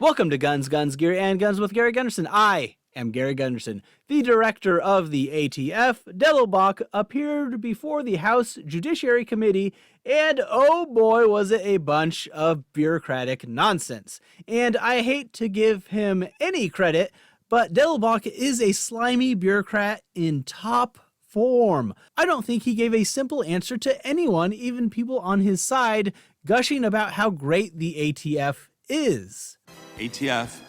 Welcome to Guns, Guns, Gear, and Guns with Gary Gunderson. I am Gary Gunderson. The director of the ATF, Dettelbach, appeared before the House Judiciary Committee, and oh boy, was it a bunch of bureaucratic nonsense. And I hate to give him any credit, but Dettelbach is a slimy bureaucrat in top form. I don't think he gave a simple answer to anyone, even people on his side, gushing about how great the ATF is. ATF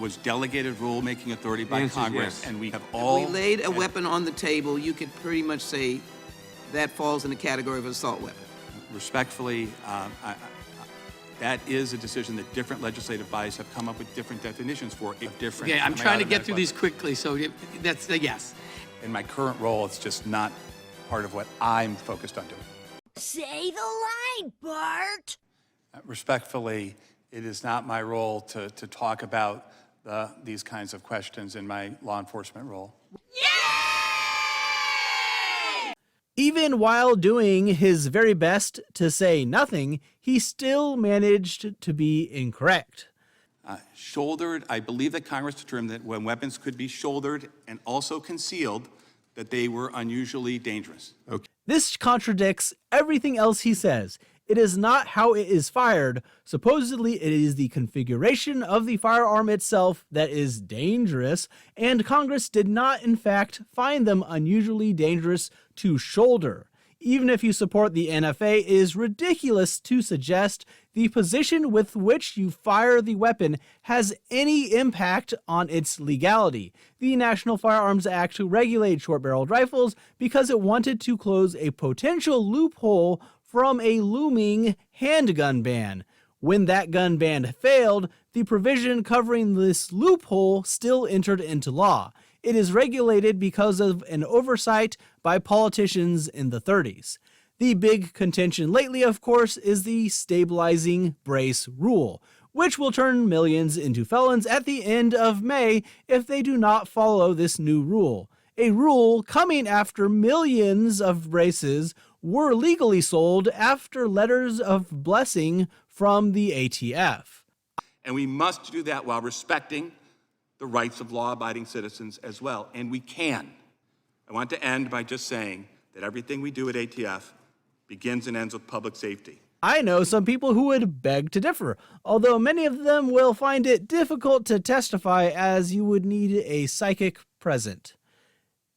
was delegated rulemaking authority by Congress, and we have all... If we laid a weapon on the table, you could pretty much say that falls in the category of an assault weapon. Respectfully, that is a decision that different legislative bodies have come up with different definitions for. Okay, I'm trying to get through these quickly, so that's a yes. In my current role, it's just not part of what I'm focused on doing. Say the line, Bart. Respectfully, it is not my role to talk about these kinds of questions in my law enforcement role. Yay! Even while doing his very best to say nothing, he still managed to be incorrect. Shouldered, I believe that Congress determined that when weapons could be shouldered and also concealed, that they were unusually dangerous. Okay. This contradicts everything else he says. It is not how it is fired. Supposedly, it is the configuration of the firearm itself that is dangerous, and Congress did not, in fact, find them unusually dangerous to shoulder. Even if you support the NFA, it is ridiculous to suggest the position with which you fire the weapon has any impact on its legality. The National Firearms Act regulated short-barreled rifles because it wanted to close a potential loophole from a looming handgun ban. When that gun ban failed, the provision covering this loophole still entered into law. It is regulated because of an oversight by politicians in the 30s. The big contention lately, of course, is the stabilizing brace rule, which will turn millions into felons at the end of May if they do not follow this new rule. A rule coming after millions of braces were legally sold after letters of blessing from the ATF. And we must do that while respecting the rights of law-abiding citizens as well, and we can. I want to end by just saying that everything we do at ATF begins and ends with public safety. I know some people who would beg to differ, although many of them will find it difficult to testify as you would need a psychic present.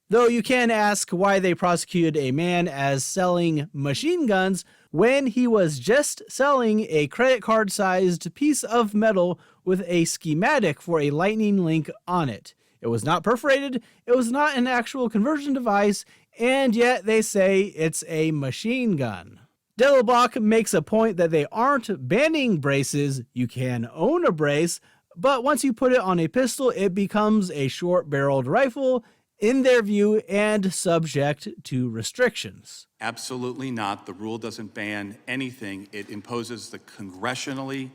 Though you can ask why they prosecuted a man as selling machine guns when he was just selling a credit card-sized piece of metal with a schematic for a lightning link on it. It was not perforated, it was not an actual conversion device, and yet they say it's a machine gun. Dettelbach makes a point that they aren't banning braces. You can own a brace, but once you put it on a pistol, it becomes a short-barreled rifle, in their view, and subject to restrictions. Absolutely not. The rule doesn't ban anything. It imposes the congressionally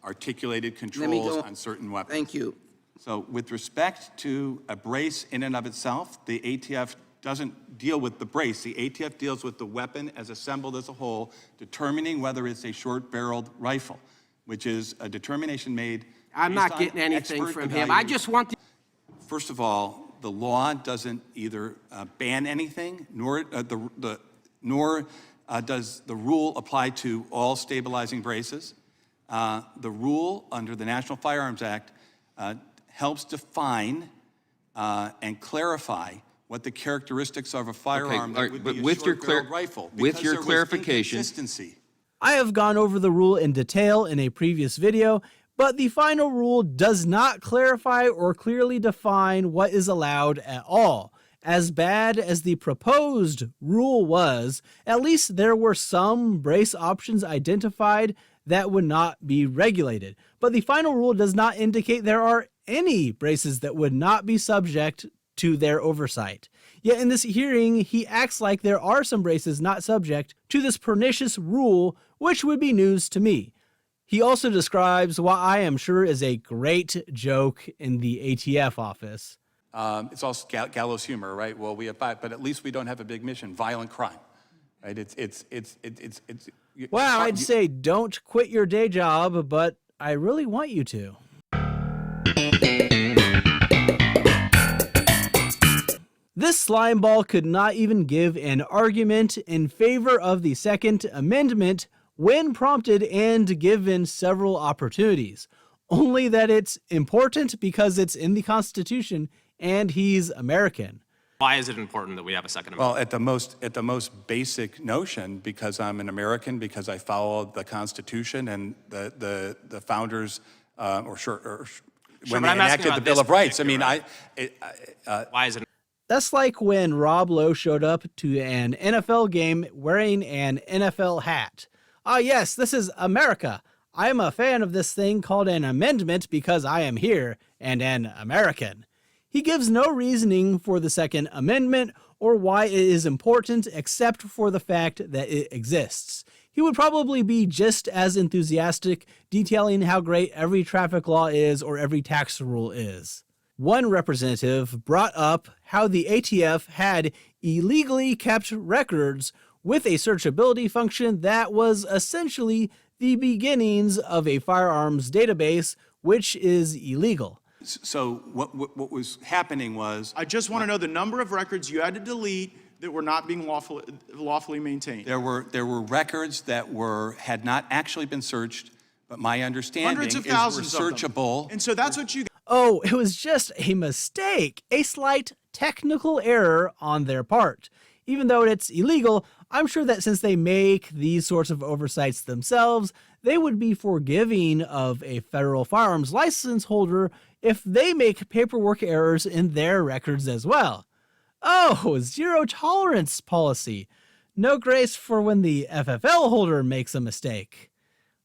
articulated controls on certain weapons. Thank you. So with respect to a brace in and of itself, the ATF doesn't deal with the brace. The ATF deals with the weapon as assembled as a whole, determining whether it's a short-barreled rifle, which is a determination made. I'm not getting anything from him. I just want the... First of all, the law doesn't either ban anything, nor does the rule apply to all stabilizing braces. The rule under the National Firearms Act helps define and clarify what the characteristics of a firearm that would be a short-barreled rifle. With your clarification, inconsistency. I have gone over the rule in detail in a previous video, but the final rule does not clarify or clearly define what is allowed at all. As bad as the proposed rule was, at least there were some brace options identified that would not be regulated. But the final rule does not indicate there are any braces that would not be subject to their oversight. Yet in this hearing, he acts like there are some braces not subject to this pernicious rule, which would be news to me. He also describes what I am sure is a great joke in the ATF office. It's all gallows humor, right? Well, we have five, but at least we don't have a big mission, violent crime, right? Well, I'd say don't quit your day job, but I really want you to. This slimeball could not even give an argument in favor of the Second Amendment when prompted and given several opportunities, only that it's important because it's in the Constitution and he's American. Why is it important that we have a Second Amendment? Well, at the most basic notion, because I'm an American, because I follow the Constitution and the founders, when they enacted the Bill of Rights. I mean, why is it? That's like when Rob Lowe showed up to an NFL game wearing an NFL hat. Ah, yes, this is America. I am a fan of this thing called an amendment because I am here and an American. He gives no reasoning for the Second Amendment or why it is important except for the fact that it exists. He would probably be just as enthusiastic detailing how great every traffic law is or every tax rule is. One representative brought up how the ATF had illegally kept records with a searchability function that was essentially the beginnings of a firearms database, which is illegal. So what was happening was... I just want to know the number of records you had to delete that were not being lawfully maintained. There were records that had not actually been searched, but my understanding Hundreds of is thousands were of them. searchable. And so that's what you... Oh, it was just a mistake, a slight technical error on their part. Even though it's illegal, I'm sure that since they make these sorts of oversights themselves, they would be forgiving of a federal firearms license holder if they make paperwork errors in their records as well. Oh, zero tolerance policy. No grace for when the FFL holder makes a mistake.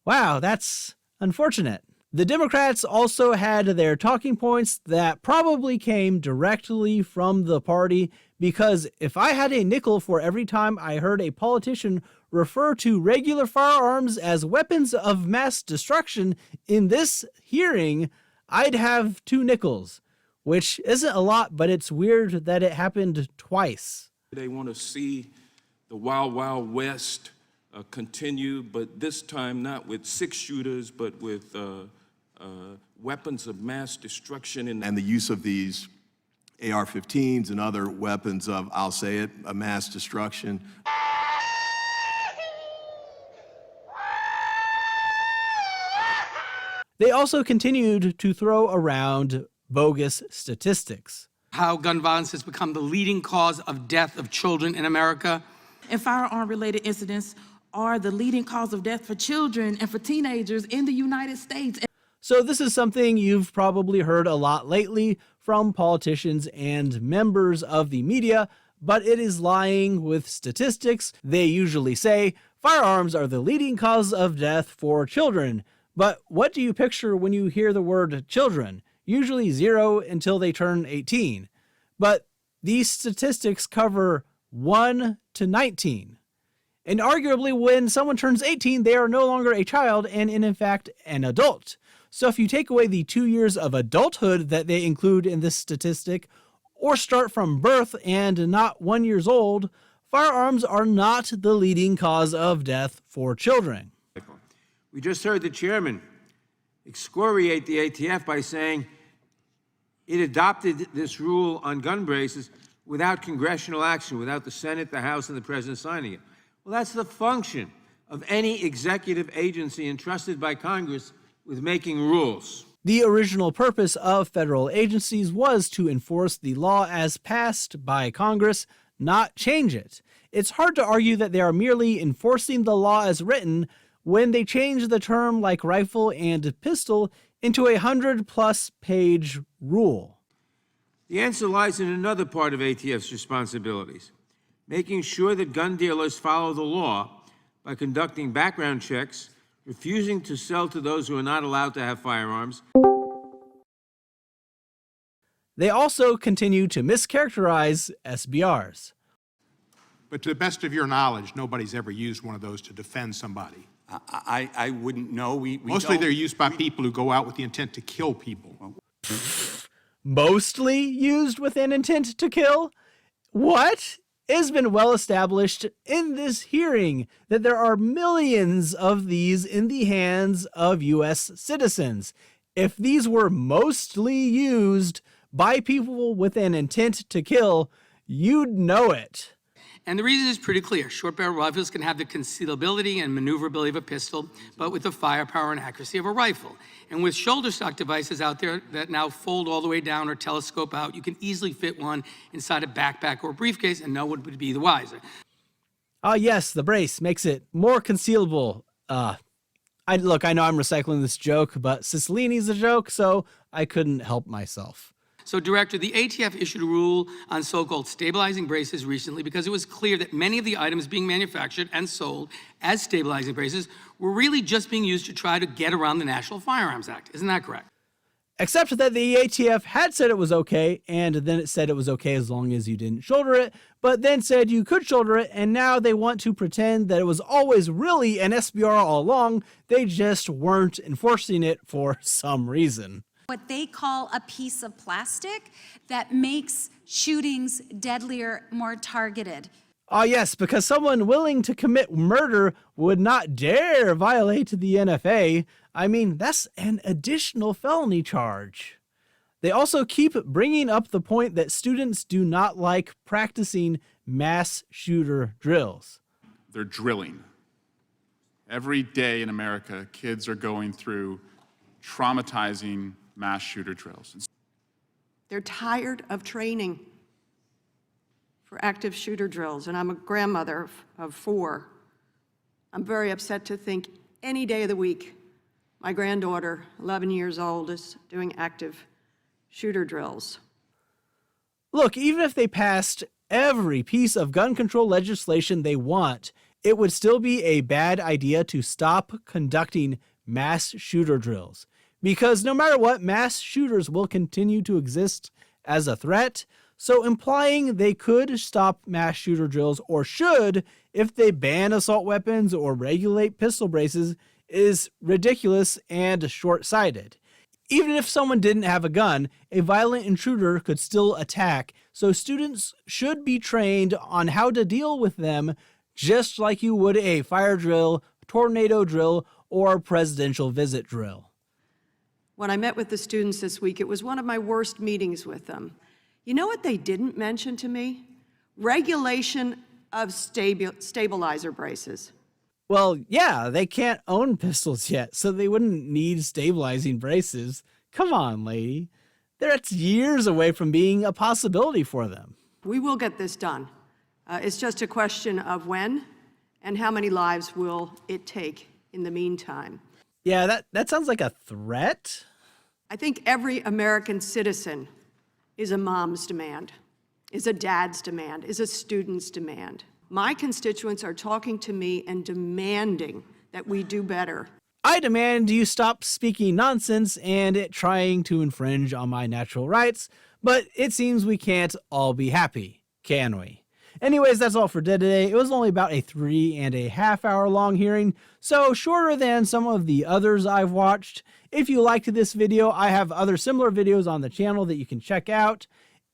Wow, that's unfortunate. The Democrats also had their talking points that probably came directly from the party, because if I had a nickel for every time I heard a politician refer to regular firearms as weapons of mass destruction in this hearing, I'd have 2 nickels, which isn't a lot, but it's weird that it happened twice. They want to see the Wild Wild West continue, but this time not with 6-shooters, but with weapons of mass destruction. And the use of these AR-15s and other weapons of, I'll say it, a mass destruction. They also continued to throw around bogus statistics. How gun violence has become the leading cause of death of children in America. And firearm-related incidents are the leading cause of death for children and for teenagers in the United States. So this is something you've probably heard a lot lately from politicians and members of the media, but it is lying with statistics. They usually say firearms are the leading cause of death for children. But what do you picture when you hear the word children? Usually 0 until they turn 18. But these statistics cover 1 to 19. And arguably when someone turns 18, they are no longer a child and in fact an adult. So if you take away the 2 years of adulthood that they include in this statistic, or start from birth and not 1 year old, firearms are not the leading cause of death for children. We just heard the chairman excoriate the ATF by saying it adopted this rule on gun braces without congressional action, without the Senate, the House, and the President signing it. Well, that's the function of any executive agency entrusted by Congress with making rules. The original purpose of federal agencies was to enforce the law as passed by Congress, not change it. It's hard to argue that they are merely enforcing the law as written when they change the term like rifle and pistol into a 100+ page rule. The answer lies in another part of ATF's responsibilities, making sure that gun dealers follow the law by conducting background checks, refusing to sell to those who are not allowed to have firearms. They also continue to mischaracterize SBRs. But to the best of your knowledge, nobody's ever used one of those to defend somebody. I wouldn't know. Mostly they're used by people who go out with the intent to kill people. Mostly used with an intent to kill? What? It has been well established in this hearing that there are millions of these in the hands of U.S. citizens. If these were mostly used by people with an intent to kill, you'd know it. And the reason is pretty clear. Short barrel rifles can have the concealability and maneuverability of a pistol, but with the firepower and accuracy of a rifle. And with shoulder stock devices out there that now fold all the way down or telescope out, you can easily fit one inside a backpack or a briefcase and no one would be the wiser. Yes, the brace makes it more concealable. I know I'm recycling this joke, but Cicilline's a joke, so I couldn't help myself. So, Director, the ATF issued a rule on so-called stabilizing braces recently because it was clear that many of the items being manufactured and sold as stabilizing braces were really just being used to try to get around the National Firearms Act. Isn't that correct? Except that the ATF had said it was okay, and then it said it was okay as long as you didn't shoulder it, but then said you could shoulder it, and now they want to pretend that it was always really an SBR all along. They just weren't enforcing it for some reason. What they call a piece of plastic that makes shootings deadlier, more targeted. Yes, because someone willing to commit murder would not dare violate the NFA. I mean, that's an additional felony charge. They also keep bringing up the point that students do not like practicing mass shooter drills. They're drilling. Every day in America, kids are going through traumatizing mass shooter drills. They're tired of training for active shooter drills, and I'm a grandmother of 4. I'm very upset to think any day of the week my granddaughter, 11 years old, is doing active shooter drills. Look, even if they passed every piece of gun control legislation they want, it would still be a bad idea to stop conducting mass shooter drills. Because no matter what, mass shooters will continue to exist as a threat, so implying they could stop mass shooter drills, or should, if they ban assault weapons or regulate pistol braces, is ridiculous and short-sighted. Even if someone didn't have a gun, a violent intruder could still attack, so students should be trained on how to deal with them, just like you would a fire drill, tornado drill, or presidential visit drill. When I met with the students this week, it was one of my worst meetings with them. You know what they didn't mention to me? Regulation of stabilizer braces. Well, yeah, they can't own pistols yet, so they wouldn't need stabilizing braces. Come on, lady. That's years away from being a possibility for them. We will get this done. It's just a question of when and how many lives will it take in the meantime. Yeah, that sounds like a threat. I think every American citizen is a mom's demand, is a dad's demand, is a student's demand. My constituents are talking to me and demanding that we do better. I demand you stop speaking nonsense and trying to infringe on my natural rights, but it seems we can't all be happy, can we? Anyways, that's all for today. It was only about a 3.5 hour long hearing, so shorter than some of the others I've watched. If you liked this video, I have other similar videos on the channel that you can check out.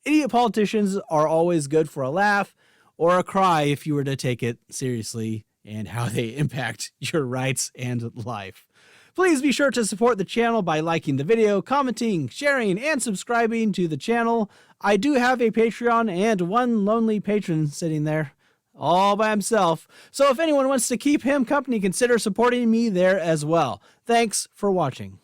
Idiot politicians are always good for a laugh or a cry if you were to take it seriously and how they impact your rights and life. Please be sure to support the channel by liking the video, commenting, sharing, and subscribing to the channel. I do have a Patreon and one lonely patron sitting there all by himself. So if anyone wants to keep him company, consider supporting me there as well. Thanks for watching.